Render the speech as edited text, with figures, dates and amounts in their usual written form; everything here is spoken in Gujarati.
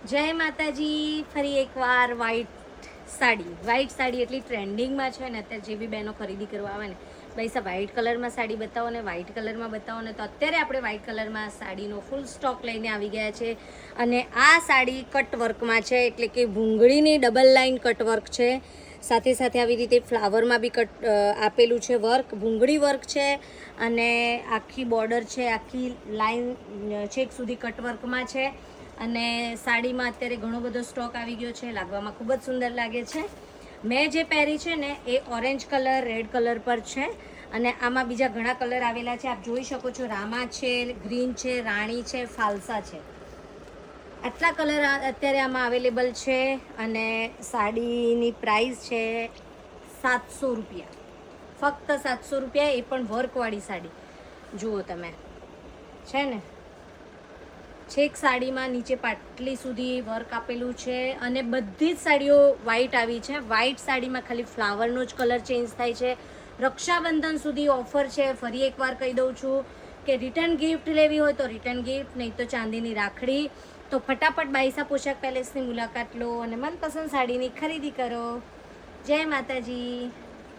જય માતાજી. ફરી એકવાર વ્હાઈટ સાડી એટલી ટ્રેન્ડિંગમાં છે ને અત્યારે. જે બી બહેનો ખરીદી કરવા આવે ને, ભાઈ સાહેબ વ્હાઈટ કલરમાં સાડી બતાવો ને, વ્હાઈટ કલરમાં બતાવો ને. તો અત્યારે આપણે વ્હાઈટ કલરમાં સાડીનો ફૂલ સ્ટોક લઈને આવી ગયા છે. અને આ સાડી કટ વર્કમાં છે, એટલે કે ભૂંગળીની ડબલ લાઇન કટ વર્ક છે. સાથે સાથે આવી રીતે ફ્લાવરમાં બી કટ આપેલું છે વર્ક, ભૂંગળી વર્ક છે. અને આખી બોર્ડર છે, આખી લાઈન છેક સુધી કટ વર્કમાં છે. અને સાડીમાં અત્યારે ઘણો બધો સ્ટોક આવી ગયો છે, લાગવામાં ખૂબ જ સુંદર લાગે છે. મેં જે પહેરી છે ને એ ઓરેન્જ કલર, રેડ કલર પર છે. અને આમાં બીજા ઘણા કલર આવેલા છે, આપ જોઈ શકો છો. રામા છે, ગ્રીન છે, રાણી છે, ફાલસા છે. આટલા કલર અત્યારે આમાં અવેલેબલ છે. અને સાડીની પ્રાઇસ છે 700 રૂપિયા, ફક્ત 700 રૂપિયા. એ પણ વર્કવાળી સાડી જુઓ તમે, છે ને છેક સાડીમાં નીચે પાટલી સુધી વર્ક આપેલું છે. અને બધી જ સાડીઓ વ્હાઈટ આવી છે. વ્હાઈટ સાડીમાં ખાલી ફ્લાવરનો જ કલર ચેન્જ થાય છે. રક્ષાબંધન સુધી ઓફર છે. ફરી એકવાર કહી દઉં છું કે રિટર્ન ગિફ્ટ લેવી હોય તો રિટર્ન ગિફ્ટ, નહીં તો ચાંદીની રાખડી. તો ફટાફટ બાઈસા પોશાક પેલેસની મુલાકાત લો અને મનપસંદ સાડીની ખરીદી કરો. જય માતાજી.